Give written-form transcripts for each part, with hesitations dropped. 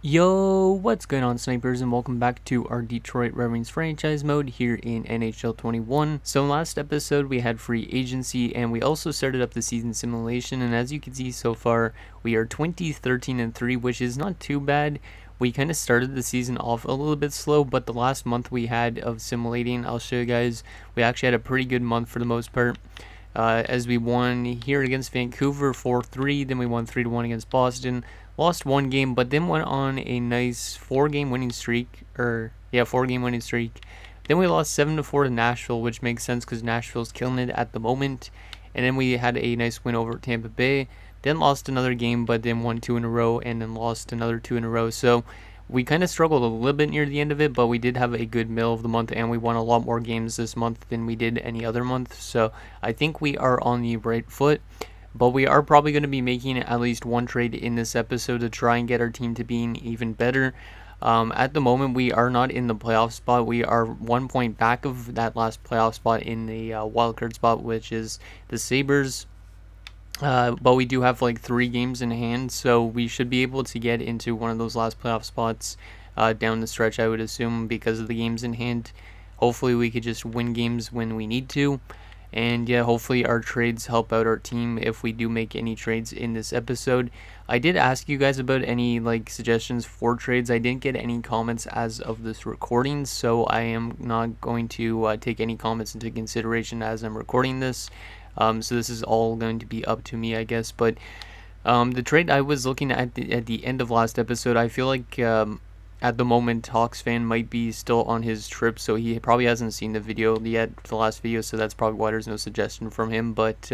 Yo, what's going on, snipers, and welcome back to our Detroit Red Wings franchise mode here in NHL 21. So in last episode we had free agency and we also started up the season simulation, and as you can see so far we are 20-13-3, which is not too bad. We kind of started the season off a little bit slow, but the last month we had of simulating, I'll show you guys, we actually had a pretty good month for the most part. As we won here against Vancouver 4-3, then we won 3-1 against Boston, lost one game, but then went on a nice 4-game winning streak, 4-game winning streak. Then we lost 7-4 to Nashville, which makes sense because Nashville's killing it at the moment. And then we had a nice win over Tampa Bay, then lost another game, but then won 2 in a row, and then lost another 2 in a row. So we kind of struggled a little bit near the end of it, but we did have a good middle of the month, and we won a lot more games this month than we did any other month. So I think we are on the right foot. But we are probably going to be making at least one trade in this episode to try and get our team to being even better. At the moment, we are not in the playoff spot. We are 1 point back of that last playoff spot in the wildcard spot, which is the Sabres. But we do have like 3 games in hand, so we should be able to get into one of those last playoff spots down the stretch, I would assume, because of the games in hand. Hopefully we could just win games when we need to. And yeah, hopefully our trades help out our team if we do make any trades in this episode. I did ask you guys about any suggestions for trades. I didn't get any comments as of this recording, so I am not going to take any comments into consideration as I'm recording this. So this is all going to be up to me, I guess. But the trade I was looking at the end of last episode, I feel like at the moment Hawks fan might be still on his trip, so he probably hasn't seen the video yet, the last video, so that's probably why there's no suggestion from him. But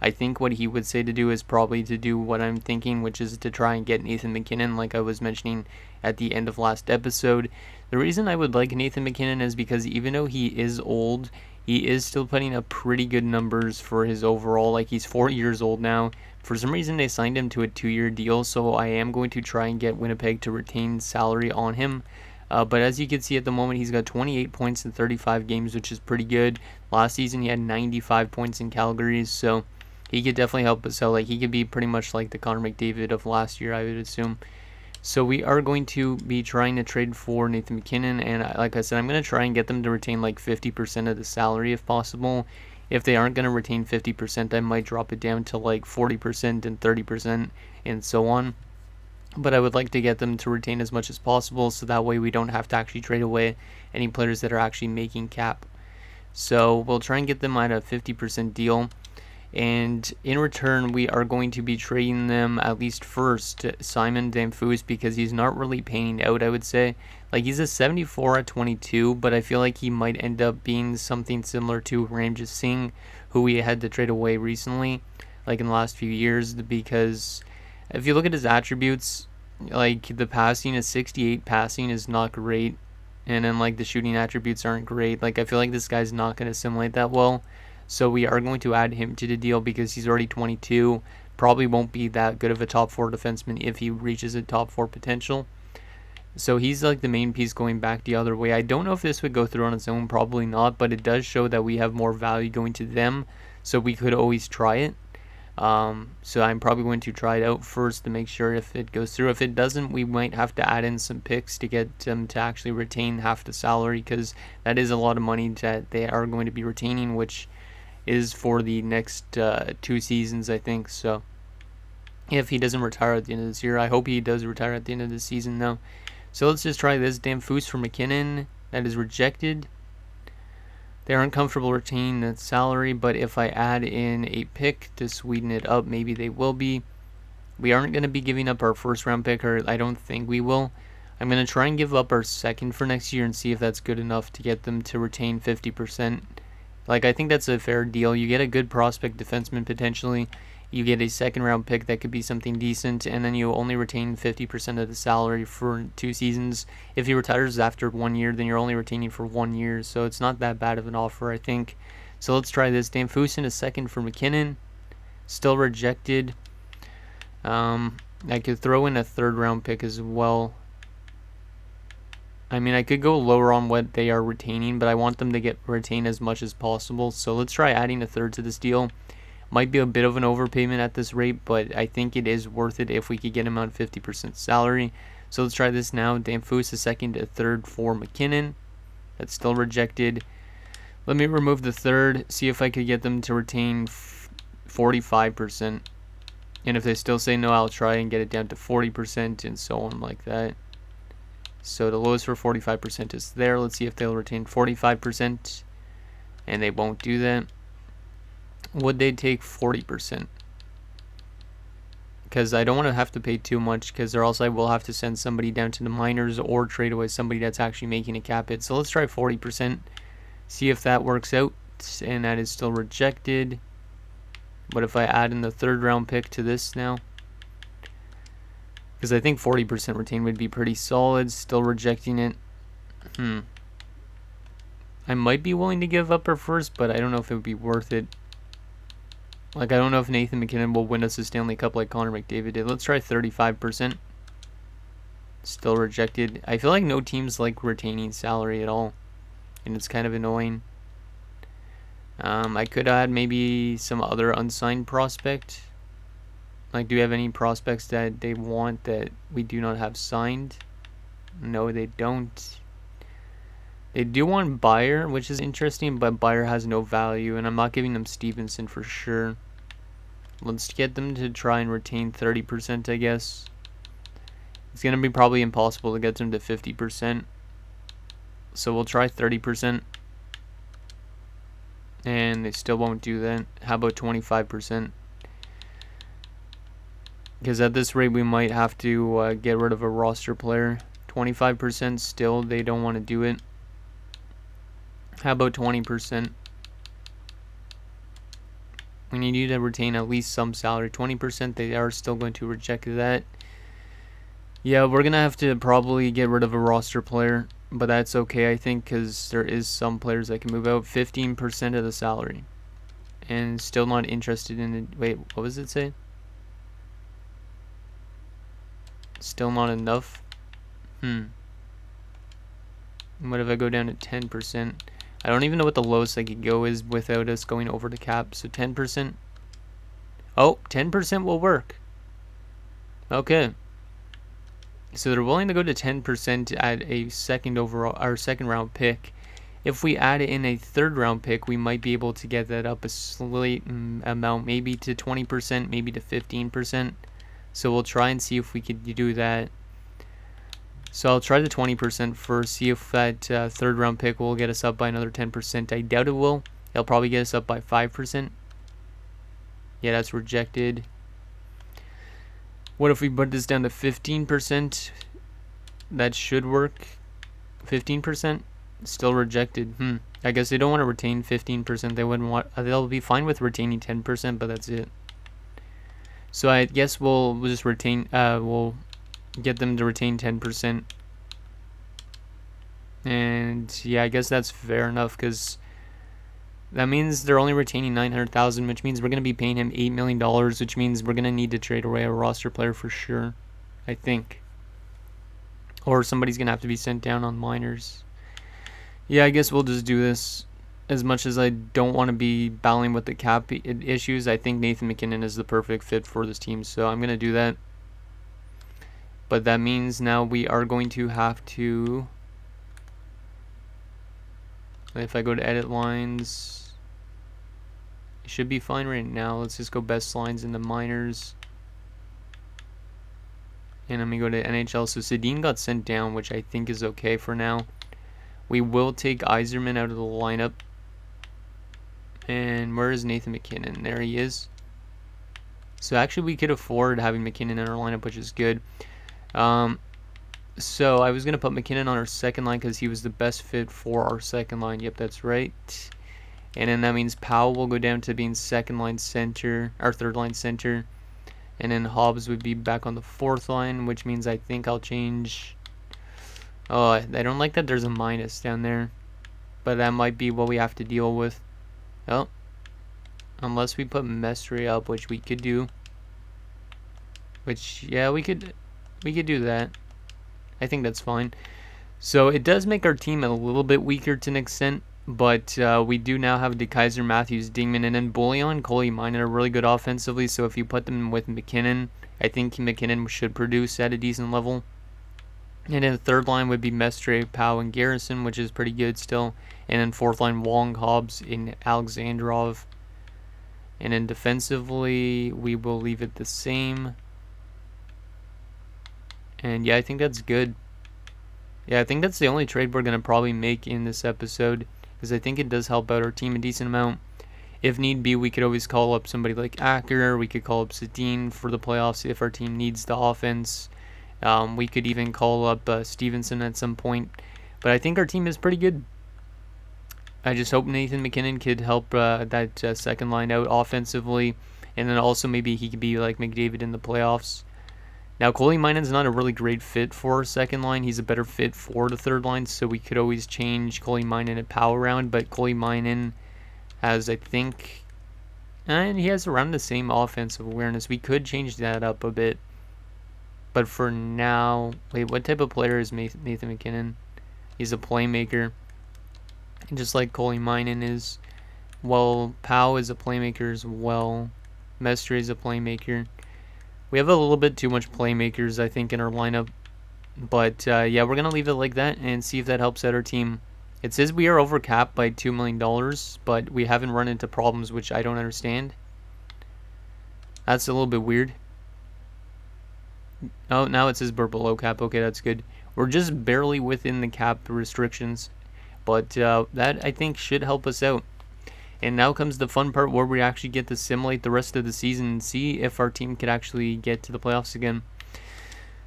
I think what he would say to do is probably to do what I'm thinking, which is to try and get Nathan MacKinnon, like I was mentioning at the end of last episode. The reason I would like Nathan MacKinnon is because even though he is old, he is still putting up pretty good numbers for his overall. Like, he's 4 years old now. For some reason, they signed him to a 2-year deal, so I am going to try and get Winnipeg to retain salary on him. But as you can see at the moment, he's got 28 points in 35 games, which is pretty good. Last season, he had 95 points in Calgary, so he could definitely help us out. Like, he could be pretty much like the Connor McDavid of last year, I would assume. So we are going to be trying to trade for Nathan MacKinnon, and like I said, I'm going to try and get them to retain like 50% of the salary if possible. If they aren't going to retain 50%, I might drop it down to like 40% and 30% and so on. But I would like to get them to retain as much as possible, so that way we don't have to actually trade away any players that are actually making cap. So we'll try and get them at a 50% deal. And in return, we are going to be trading them at least first Simon Damphousse, because he's not really panning out, I would say. Like, he's a 74 at 22, but I feel like he might end up being something similar to Ramjit Singh, who we had to trade away recently, like in the last few years, because if you look at his attributes, like the passing is 68 passing is not great, and then like the shooting attributes aren't great. Like, I feel like this guy's not going to assimilate that well. So we are going to add him to the deal because he's already 22. Probably won't be that good of a top 4 defenseman if he reaches a top 4 potential. So he's like the main piece going back the other way. I don't know if this would go through on its own, probably not, but it does show that we have more value going to them, so we could always try it. So I'm probably going to try it out first to make sure if it goes through. If it doesn't, we might have to add in some picks to get them to actually retain half the salary, because that is a lot of money that they are going to be retaining, which is for the next 2 seasons, I think. So if he doesn't retire at the end of this year, I hope he does retire at the end of the season though. So let's just try this. Damphousse for MacKinnon. That is rejected. They aren't comfortable retaining that salary, but if I add in a pick to sweeten it up, maybe they will be. We aren't going to be giving up our first round pick, or I don't think we will. I'm going to try and give up our second for next year and see if that's good enough to get them to retain 50%. Like, I think that's a fair deal. You get a good prospect defenseman potentially. You get a second round pick that could be something decent, and then you only retain 50% of the salary for 2 seasons. If he retires after 1 year, then you're only retaining for 1 year, so it's not that bad of an offer, I think. So let's try this. Damphousse in a second for MacKinnon. Still rejected. I could throw in a 3rd round pick as well. I mean, I could go lower on what they are retaining, but I want them to retain as much as possible. So let's try adding a 3rd to this deal. Might be a bit of an overpayment at this rate, but I think it is worth it if we could get him on 50% salary. So let's try this now. Danfus a second to third for McKinnon. That's still rejected. Let me remove the third, see if I could get them to retain 45%. And if they still say no, I'll try and get it down to 40% and so on like that. So the lowest for 45% is there. Let's see if they'll retain 45%. And they won't do that. Would they take 40%? Because I don't want to have to pay too much, because or else I will have to send somebody down to the minors or trade away somebody that's actually making a cap hit. So let's try 40%. See if that works out. And that is still rejected. But if I add in the third round pick to this now, because I think 40% retain would be pretty solid. Still rejecting it. I might be willing to give up our first, but I don't know if it would be worth it. Like, I don't know if Nathan McKinnon will win us a Stanley Cup like Connor McDavid did. Let's try 35%. Still rejected. I feel like no teams like retaining salary at all, and it's kind of annoying. I could add maybe some other unsigned prospect. Like, do you have any prospects that they want that we do not have signed? No, they don't. They do want Bayer, which is interesting, but Bayer has no value, and I'm not giving them Stevenson for sure. Let's get them to try and retain 30%, I guess. It's going to be probably impossible to get them to 50%. So we'll try 30%. And they still won't do that. How about 25%? Because at this rate, we might have to get rid of a roster player. 25% still, they don't want to do it. How about 20%? We need you to retain at least some salary. 20%, they are still going to reject that. Yeah, we're going to have to probably get rid of a roster player. But that's okay, I think, because there is some players that can move out. 15% of the salary. And still not interested in it. Wait, what was it say? Still not enough? What if I go down to 10%? I don't even know what the lowest I could go is without us going over the cap. So 10%. Oh, 10% will work. Okay. So they're willing to go to 10% at a second overall, our second round pick. If we add in a third round pick, we might be able to get that up a slight amount, maybe to 20%, maybe to 15%. So we'll try and see if we could do that. So I'll try the 20% first, see if that third round pick will get us up by another 10%. I doubt it will. It'll probably get us up by 5%. Yeah, that's rejected. What if we put this down to 15%? That should work. 15%? Still rejected. I guess they don't want to retain 15%. They wouldn't want. They'll be fine with retaining 10%, but that's it. So I guess we'll just retain. We'll get them to retain 10%. And yeah, I guess that's fair enough, because that means they're only retaining $900,000, which means we're going to be paying him $8 million, which means we're going to need to trade away a roster player for sure, I think. Or somebody's going to have to be sent down on minors. Yeah, I guess we'll just do this. As much as I don't want to be battling with the cap issues, I think Nathan McKinnon is the perfect fit for this team, so I'm going to do that. But that means now we are going to have to... If I go to edit lines, it should be fine right now. Let's just go best lines in the minors. And let me go to NHL. So Sedin got sent down, which I think is okay for now. We will take Yzerman out of the lineup. And where is Nathan McKinnon? There he is. So actually we could afford having McKinnon in our lineup, which is good. So I was going to put McKinnon on our second line because he was the best fit for our second line. Yep, that's right. And then that means Powell will go down to being second line center, our third line center. And then Hobbs would be back on the fourth line, which means I think I'll change... Oh, I don't like that there's a minus down there. But that might be what we have to deal with. Oh. Unless we put Mestre up, which we could do. Which, yeah, we could do that. I think that's fine. So it does make our team a little bit weaker to an extent, but we do now have DeKaiser, Matthews, Dingman, and then Bullion, Coley, Minen are really good offensively. So if you put them with McKinnon, I think McKinnon should produce at a decent level. And then the third line would be Mestre, Powell, and Garrison, which is pretty good still. And then fourth line, Wong, Hobbs, and Alexandrov. And then defensively, we will leave it the same. And yeah, I think that's good. Yeah, I think that's the only trade we're going to probably make in this episode, because I think it does help out our team a decent amount. If need be, we could always call up somebody like Acker. We could call up Sedin for the playoffs if our team needs the offense. We could even call up Stevenson at some point. But I think our team is pretty good. I just hope Nathan MacKinnon could help that second line out offensively. And then also maybe he could be like McDavid in the playoffs. Now, Coley Minen's not a really great fit for our second line. He's a better fit for the third line. So we could always change Coley Minen and Powell around. But Coley Minen has, I think... And he has around the same offensive awareness. We could change that up a bit. But for now... Wait, what type of player is Nathan MacKinnon? He's a playmaker. Just like Coley Minen is. Well, Powell is a playmaker as well. Mestre is a playmaker. We have a little bit too much playmakers, I think, in our lineup. But, yeah, we're going to leave it like that and see if that helps out our team. It says we are over capped by $2 million, but we haven't run into problems, which I don't understand. That's a little bit weird. Oh, now it says we're below cap. Okay, that's good. We're just barely within the cap restrictions. But that, I think, should help us out. And now comes the fun part where we actually get to simulate the rest of the season and see if our team could actually get to the playoffs again.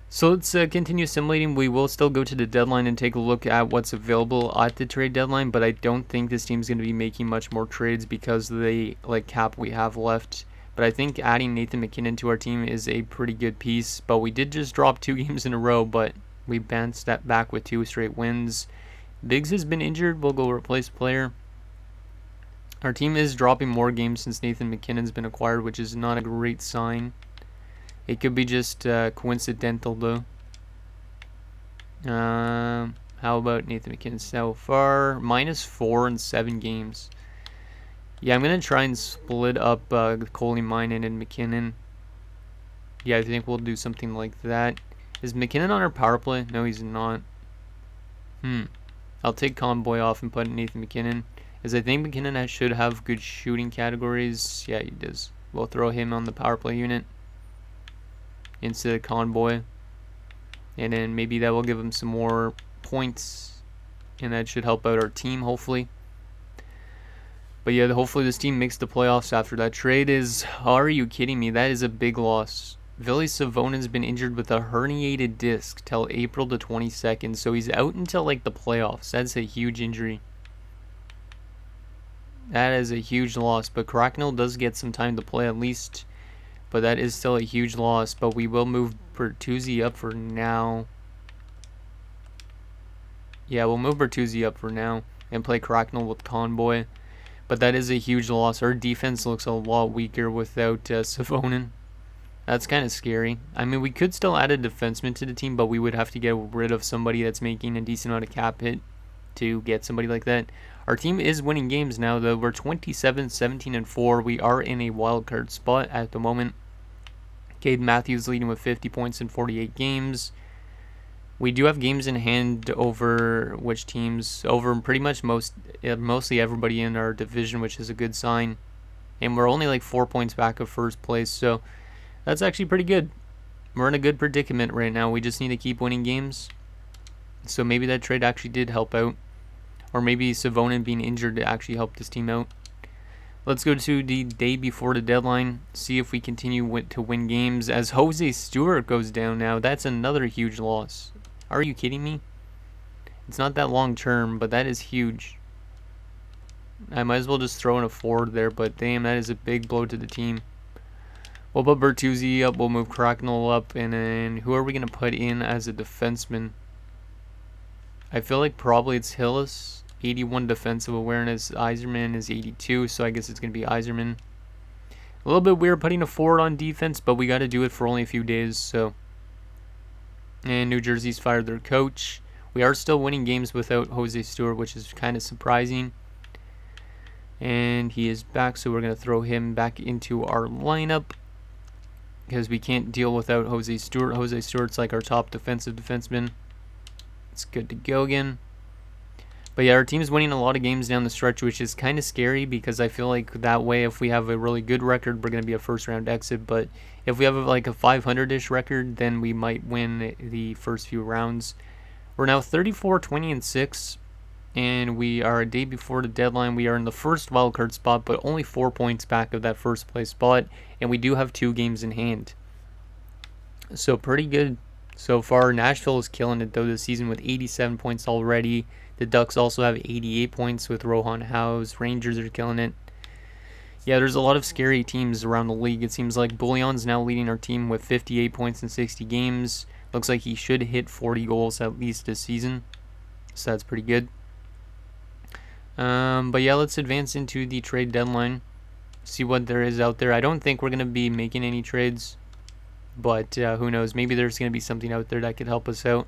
So let's continue simulating. We will still go to the deadline and take a look at what's available at the trade deadline, but I don't think this team's going to be making much more trades because of the cap we have left. But I think adding Nathan MacKinnon to our team is a pretty good piece. But we did just drop 2 games in a row, but we bounced that back with 2 straight wins. Biggs has been injured. We'll go replace player. Our team is dropping more games since Nathan MacKinnon's been acquired, which is not a great sign. It could be just coincidental, though. How about Nathan MacKinnon so far? -4 in 7 games. Yeah, I'm going to try and split up Coley Minen and MacKinnon. Yeah, I think we'll do something like that. Is MacKinnon on our power play? No, he's not. I'll take Conboy off and put Nathan MacKinnon. As I think MacKinnon should have good shooting categories. Yeah, he does. We'll throw him on the power play unit instead of Conboy. And then maybe that will give him some more points. And that should help out our team, hopefully. But yeah, hopefully this team makes the playoffs after that trade. Are you kidding me? That is a big loss. Ville Savonen's been injured with a herniated disc till April the 22nd. So he's out until the playoffs. That's a huge injury. That is a huge loss. But Cracknell does get some time to play at least. But that is still a huge loss. But we will move Bertuzzi up for now. Yeah, we'll move Bertuzzi up for now. And play Cracknell with Conboy. But that is a huge loss. Our defense looks a lot weaker without Savonen. That's kind of scary. I mean, we could still add a defenseman to the team, but we would have to get rid of somebody that's making a decent amount of cap hit to get somebody like that. Our team is winning games now, though. We're 27, 17, and 4. We are in a wild card spot at the moment. Cade Matthews leading with 50 points in 48 games. We do have games in hand over which teams? Over pretty much mostly everybody in our division, which is a good sign. And we're only 4 points back of first place, so that's actually pretty good. We're in a good predicament right now. We just need to keep winning games. So maybe that trade actually did help out. Or maybe Savonen being injured actually helped this team out. Let's go to the day before the deadline. See if we continue to win games. As Jose Stewart goes down now, that's another huge loss. Are you kidding me? It's not that long term, but that is huge. I might as well just throw in a forward there, but damn, that is a big blow to the team. We'll put Bertuzzi up, we'll move Cracknell up, and then who are we going to put in as a defenseman? I feel like probably it's Hillis. 81 defensive awareness. Yzerman is 82, so I guess it's going to be Yzerman. A little bit weird putting a forward on defense, but we got to do it for only a few days, so. And New Jersey's fired their coach. We are still winning games without Jose Stewart, which is kind of surprising. And he is back, so we're going to throw him back into our lineup because we can't deal without Jose Stewart. Jose Stewart's our top defensive defenseman. That's good to go again. But yeah, our team's winning a lot of games down the stretch, which is kind of scary because I feel like that way, if we have a really good record, we're going to be a first round exit. But if we have like a 500-ish record, then we might win the first few rounds. We're now 34, 20, and 6. And we are a day before the deadline. We are in the first wildcard spot, but only 4 points back of that first place spot. And we do have 2 games in hand. So pretty good so far. Nashville is killing it though this season with 87 points already. The Ducks also have 88 points with Rohan House. Rangers are killing it. Yeah, there's a lot of scary teams around the league. It seems like Bullion's now leading our team with 58 points in 60 games. Looks like he should hit 40 goals at least this season. So that's pretty good. But yeah, let's advance into the trade deadline. See what there is out there. I don't think we're going to be making any trades. But who knows? Maybe there's going to be something out there that could help us out.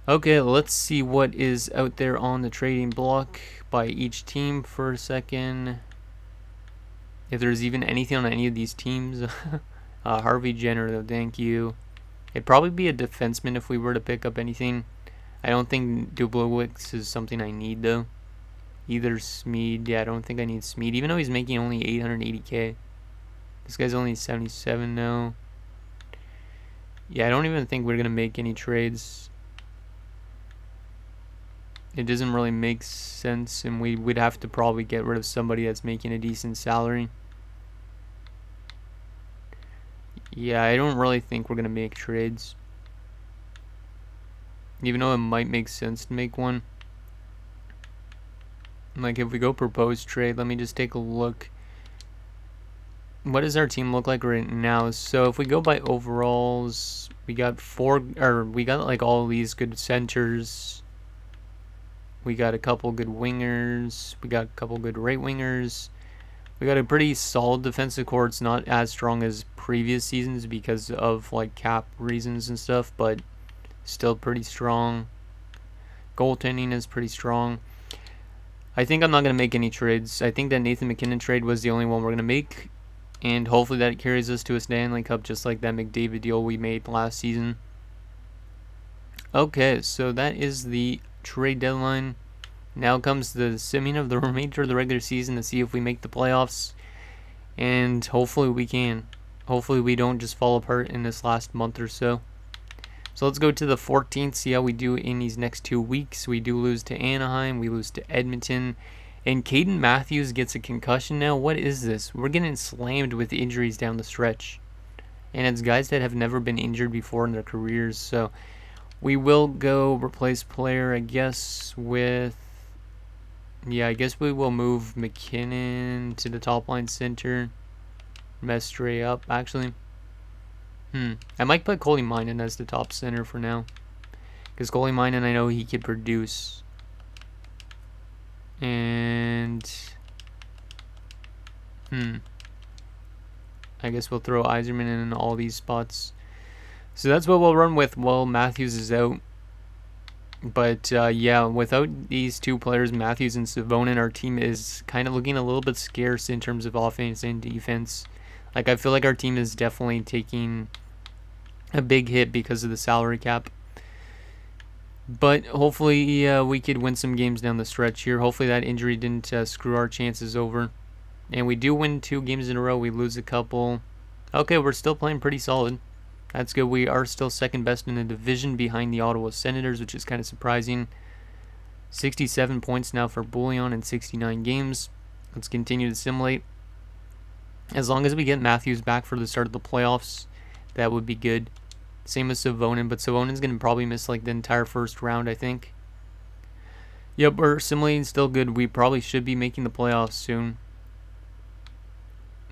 Okay, let's see what is out there on the trading block by each team for a second. If there's even anything on any of these teams. Harvey Jenner, though, thank you. It'd probably be a defenseman if we were to pick up anything. I don't think Dublowicz is something I need, though. Either Smeed. Yeah, I don't think I need Smeed, even though he's making only 880K. This guy's only 77 now. Yeah, I don't even think we're going to make any trades. It doesn't really make sense, and we would have to probably get rid of somebody that's making a decent salary. Yeah, I don't really think we're going to make trades. Even though it might make sense to make one. Like, if we go propose trade, let me just take a look. What does our team look like right now? So if we go by overalls, we got like all these good centers. We got a couple good wingers. We got a couple good right wingers. We got a pretty solid defensive core. It's not as strong as previous seasons because of like cap reasons and stuff, but still pretty strong. Goaltending is pretty strong. I think I'm not going to make any trades. I think that Nathan McKinnon trade was the only one we're going to make. And hopefully that carries us to a Stanley Cup just like that McDavid deal we made last season. Okay, so that is the trade deadline. Now comes the simming of the remainder of the regular season to see if we make the playoffs. And hopefully we can. Hopefully we don't just fall apart in this last month or so. So let's go to the 14th, see how we do in these next 2 weeks. We do lose to Anaheim, we lose to Edmonton. And Caden Matthews gets a concussion now. What is this? We're getting slammed with injuries down the stretch. And it's guys that have never been injured before in their careers. So we will go replace player, I guess, with... Yeah, I guess we will move McKinnon to the top line center. Mestre up, actually. I might put Koleemainen as the top center for now. Because Koleemainen, I know he could produce. And... I guess we'll throw Yzerman in all these spots. So that's what we'll run with while Matthews is out. But yeah, without these two players, Matthews and Savonin, our team is kind of looking a little bit scarce in terms of offense and defense. Like, I feel like our team is definitely taking a big hit because of the salary cap. But hopefully we could win some games down the stretch here. Hopefully that injury didn't screw our chances over. And we do win 2 games in a row. We lose a couple. Okay, we're still playing pretty solid. That's good. We are still second best in the division behind the Ottawa Senators, which is kind of surprising. 67 points now for Bullion in 69 games. Let's continue to simulate. As long as we get Matthews back for the start of the playoffs, that would be good. Same as Savonin, but Savonin's going to probably miss like the entire first round, I think. Yep, we're simulating still good. We probably should be making the playoffs soon.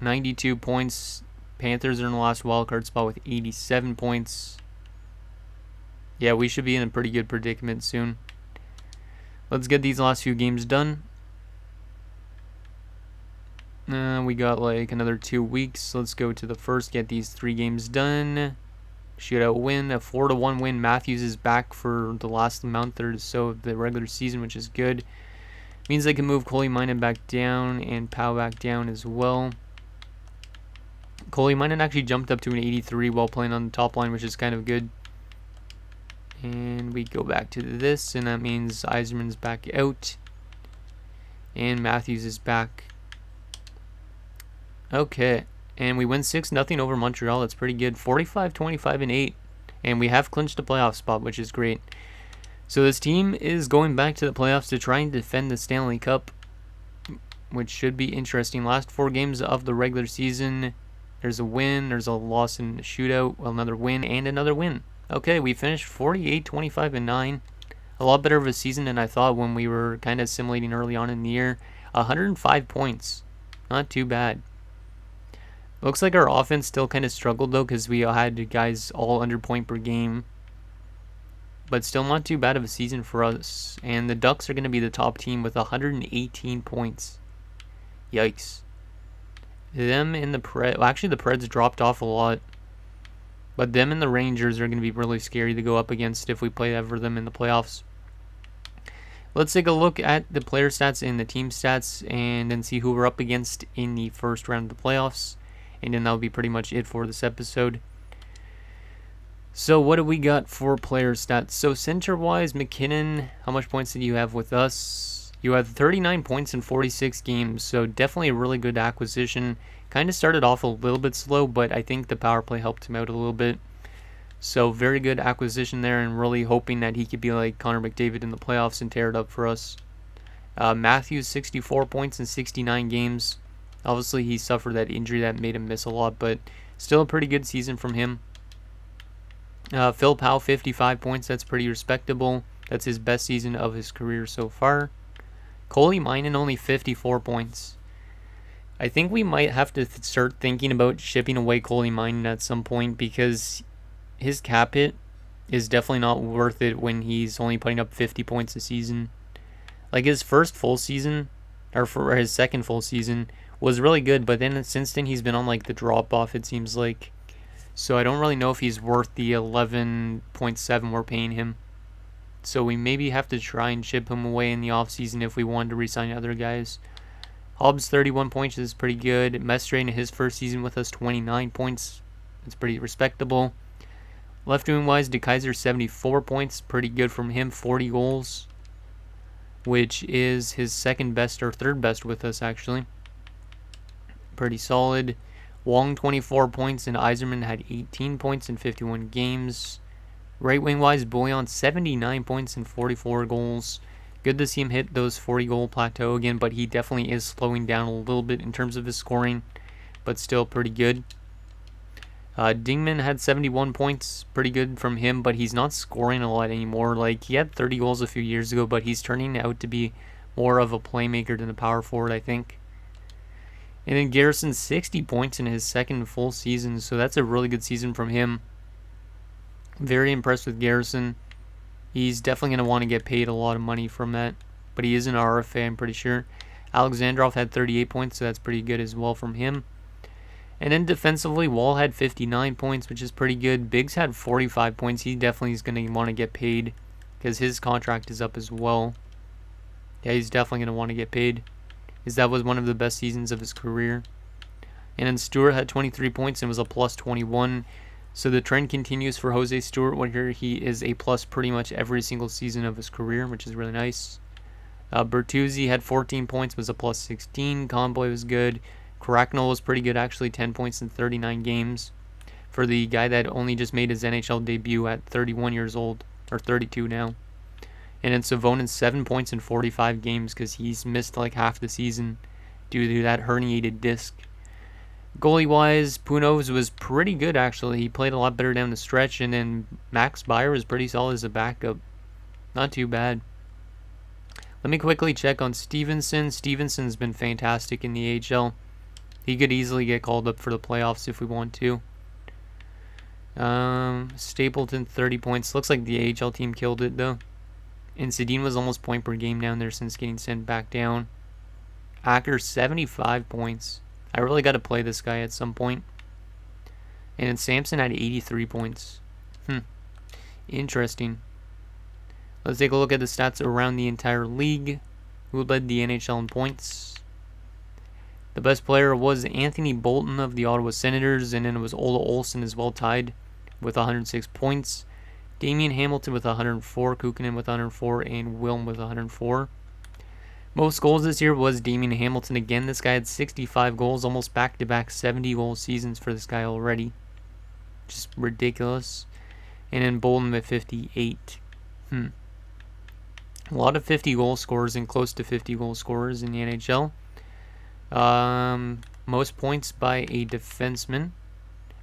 92 points. Panthers are in the last wildcard spot with 87 points. Yeah, we should be in a pretty good predicament soon. Let's get these last few games done. We got like another 2 weeks. Let's go to the first, get these 3 games done. Shootout win, a 4-1 win. Matthews is back for the last month or so of the regular season, which is good. Means they can move Koleemainen back down and Powell back down as well. Koleemainen actually jumped up to an 83 while playing on the top line, which is kind of good. And we go back to this, and that means Yzerman's back out. And Matthews is back. Okay. And we win 6-0 over Montreal. That's pretty good. 45, 25, and 8. And we have clinched a playoff spot, which is great. So this team is going back to the playoffs to try and defend the Stanley Cup, which should be interesting. Last 4 games of the regular season, there's a win, there's a loss in the shootout, well, another win, and another win. Okay, we finished 48, 25, and 9. A lot better of a season than I thought when we were kind of assimilating early on in the year. 105 points. Not too bad. Looks like our offense still kind of struggled, though, because we had guys all under point per game. But still not too bad of a season for us. And the Ducks are going to be the top team with 118 points. Yikes. Them and the Preds... Well, actually, the Preds dropped off a lot. But them and the Rangers are going to be really scary to go up against if we play ever them in the playoffs. Let's take a look at the player stats and the team stats and then see who we're up against in the first round of the playoffs. And then that'll be pretty much it for this episode. So what do we got for player stats? So center-wise, McKinnon, how much points did you have with us? You had 39 points in 46 games, so definitely a really good acquisition. Kind of started off a little bit slow, but I think the power play helped him out a little bit. So very good acquisition there, and really hoping that he could be like Connor McDavid in the playoffs and tear it up for us. Matthews, 64 points in 69 games. Obviously, he suffered that injury that made him miss a lot, but still a pretty good season from him. Phil Powell, 55 points. That's pretty respectable. That's his best season of his career so far. Coley Minen, only 54 points. I think we might have to start thinking about shipping away Coley Minen at some point because his cap hit is definitely not worth it when he's only putting up 50 points a season. Like his first full season, or for his second full season, was really good, but then since then he's been on like the drop off, it seems like. So I don't really know if he's worth the 11.7 we're paying him. So we maybe have to try and ship him away in the offseason if we wanted to re-sign other guys. Hobbs, 31 points is pretty good. Mestre in his first season with us, 29 points. It's pretty respectable. Left wing wise, DeKaiser, 74 points. Pretty good from him, 40 goals. Which is his second best or third best with us, actually. Pretty solid. Wong, 24 points, and Yzerman had 18 points in 51 games. Right wing wise, Bouillon, 79 points and 44 goals. Good to see him hit those 40 goal plateau again, but he definitely is slowing down a little bit in terms of his scoring, but still pretty good. Dingman had 71 points, pretty good from him, but he's not scoring a lot anymore. Like, he had 30 goals a few years ago, but he's turning out to be more of a playmaker than a power forward, I think. And then Garrison, 60 points in his second full season, so that's a really good season from him. Very impressed with Garrison. He's definitely going to want to get paid a lot of money from that, but he is an RFA, I'm pretty sure. Alexandrov had 38 points, so that's pretty good as well from him. And then defensively, Wall had 59 points, which is pretty good. Biggs had 45 points. He definitely is going to want to get paid because his contract is up as well. Yeah, he's definitely going to want to get paid because that was one of the best seasons of his career. And then Stewart had 23 points and was a plus 21. So the trend continues for Jose Stewart, where he is a plus pretty much every single season of his career, which is really nice. Bertuzzi had 14 points, was a plus 16. Conboy was good. Cracknell was pretty good, actually, 10 points in 39 games. For the guy that only just made his NHL debut at 31 years old, or 32 now. And then Savonin, 7 points in 45 games because he's missed like half the season due to that herniated disc. Goalie-wise, Punos was pretty good, actually. He played a lot better down the stretch, and then Max Beyer was pretty solid as a backup. Not too bad. Let me quickly check on Stevenson. Stevenson's been fantastic in the AHL. He could easily get called up for the playoffs if we want to. Stapleton, 30 points. Looks like the AHL team killed it, though. And Sedin was almost point per game down there since getting sent back down. Acker, 75 points. I really got to play this guy at some point. And then Samson had 83 points. Interesting. Let's take a look at the stats around the entire league. Who led the NHL in points? The best player was Anthony Bolton of the Ottawa Senators, and then it was Ola Olsen as well, tied with 106 points. Damian Hamilton with 104, Kukkonen with 104, and Wilm with 104. Most goals this year was Damian Hamilton again. This guy had 65 goals, almost back-to-back 70-goal seasons for this guy already. Just ridiculous. And then Bolden with 58. A lot of 50-goal scorers and close to 50-goal scorers in the NHL. Most points by a defenseman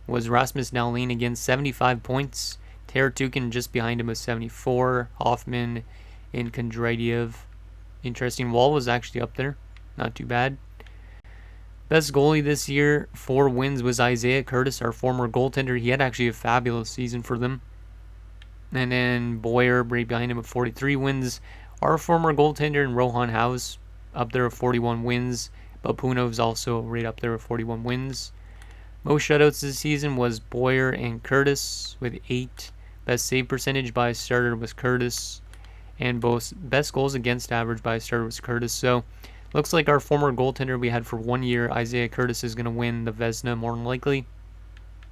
was Rasmus Dahlin again, 75 points. Teretukin just behind him with 74. Hoffman and Kondratiev. Interesting. Wall was actually up there. Not too bad. Best goalie this year, 4 wins, was Isaiah Curtis, our former goaltender. He had actually a fabulous season for them. And then Boyer right behind him with 43 wins. Our former goaltender and Rohan House up there with 41 wins. Bapunov's also right up there with 41 wins. Most shutouts this season was Boyer and Curtis with 8. Best save percentage by a starter was Curtis. And both best goals against average by a starter was Curtis. So looks like our former goaltender we had for 1 year, Isaiah Curtis, is going to win the Vezina more than likely.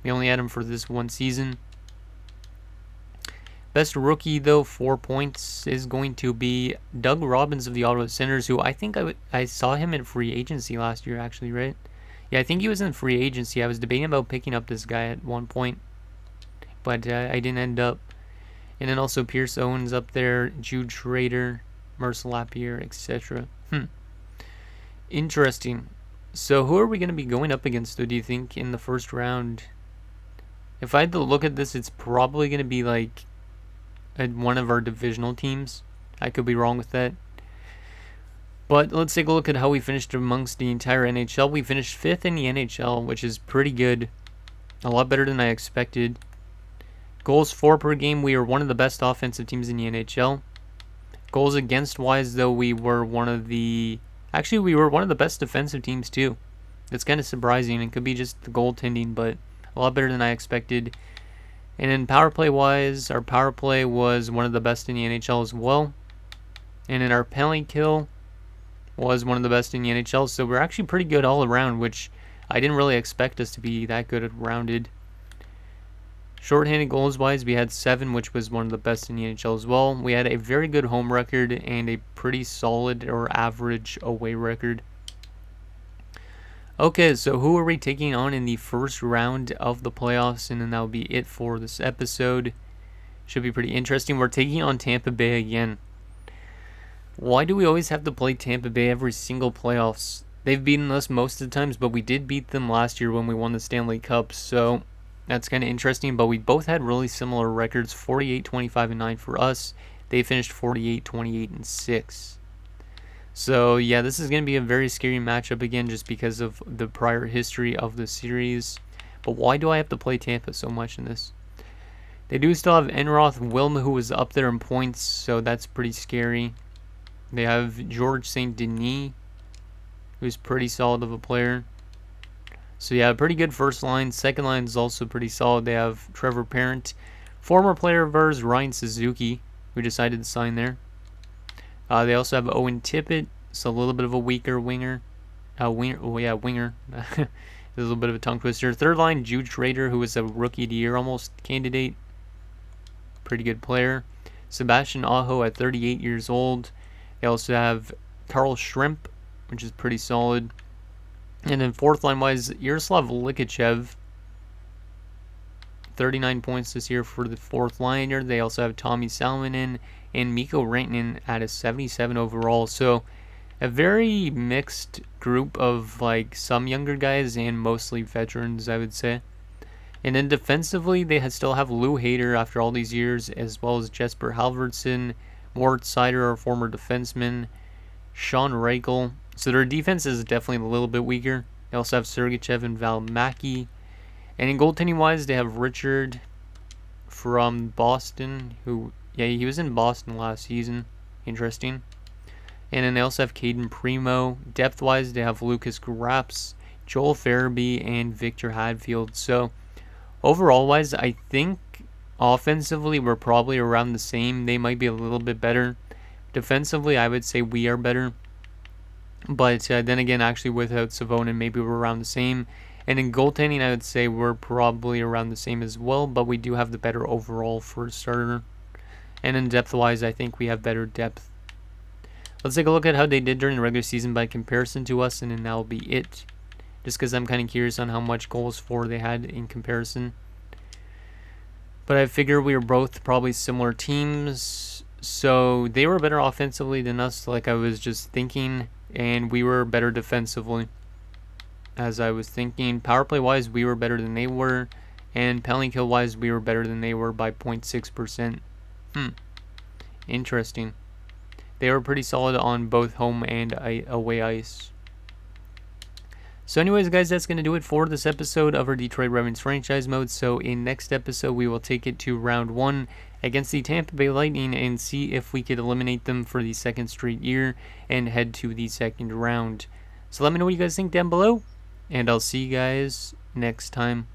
We only had him for this one season. Best rookie, though, 4 points, is going to be Doug Robbins of the Ottawa Senators, who I think I saw him in free agency last year, actually, right? Yeah, I think he was in free agency. I was debating about picking up this guy at one point, but I didn't end up. And then also Pierce Owens up there, Jude Schrader, Marcel Lapierre, etc. Interesting. So who are we going to be going up against, though, do you think, in the first round? If I had to look at this, it's probably going to be like one of our divisional teams. I could be wrong with that. But let's take a look at how we finished amongst the entire NHL. We finished 5th in the NHL, which is pretty good. A lot better than I expected. Goals for per game, we are one of the best offensive teams in the NHL. Goals against wise, though, we were one of the best defensive teams too. That's kind of surprising. It could be just the goaltending, but a lot better than I expected. And then power play wise, our power play was one of the best in the NHL as well. And then our penalty kill was one of the best in the NHL. So we're actually pretty good all around, which I didn't really expect us to be that good at rounded. Shorthanded goals wise, we had 7, which was one of the best in the NHL as well. We had a very good home record and a pretty solid or average away record. Okay, so who are we taking on in the first round of the playoffs? And then that'll be it for this episode. Should be pretty interesting. We're taking on Tampa Bay again. Why do we always have to play Tampa Bay every single playoffs? They've beaten us most of the times, but we did beat them last year when we won the Stanley Cup, so that's kind of interesting. But we both had really similar records, 48, 25, and 9 for us. They finished 48, 28, and 6. So yeah, this is going to be a very scary matchup again just because of the prior history of the series. But why do I have to play Tampa so much in this? They do still have Enroth Wilma, who was up there in points, so that's pretty scary. They have George St. Denis, who's pretty solid of a player. So yeah, pretty good first line. Second line is also pretty solid. They have Trevor Parent, former player of ours, Ryan Suzuki, who decided to sign there. They also have Owen Tippett, so a little bit of a weaker winger. Winger. A little bit of a tongue twister. Third line, Jude Schrader, who was a Rookie of the Year almost candidate. Pretty good player. Sebastian Aho at 38 years old. They also have Carl Shrimp, which is pretty solid. And then fourth line wise, Yaroslav Likachev, 39 points this year for the fourth liner. They also have Tommy Salmonen and Mikko Rantanen at a 77 overall. So a very mixed group of like some younger guys and mostly veterans, I would say. And then defensively, they still have Lou Hayter after all these years, as well as Jesper Halvardsson, Mort Seider, our former defenseman, Sean Reichel. So their defense is definitely a little bit weaker. They also have Sergachev and Val Mackey. And in goaltending wise, they have Richard from Boston, who, yeah, he was in Boston last season. Interesting. And then they also have Caden Primo. Depth wise, they have Lucas Graps, Joel Farabee, and Victor Hadfield. So overall wise, I think offensively we're probably around the same. They might be a little bit better. Defensively, I would say we are better. But then again, actually without Savonin, maybe we're around the same. And in goaltending, I would say we're probably around the same as well, but we do have the better overall for a starter. And in depth-wise, I think we have better depth. Let's take a look at how they did during the regular season by comparison to us, and then that'll be it. Just because I'm kind of curious on how much goals for they had in comparison. But I figure we were both probably similar teams. So they were better offensively than us, like I was just thinking. And we were better defensively, as I was thinking. Power play wise, we were better than they were. And penalty kill wise, we were better than they were by 0.6%. Interesting. They were pretty solid on both home and away ice. So anyways, guys, that's going to do it for this episode of our Detroit Red Wings franchise mode. So in next episode, we will take it to round 1 against the Tampa Bay Lightning and see if we could eliminate them for the second straight year and head to the second round. So let me know what you guys think down below, and I'll see you guys next time.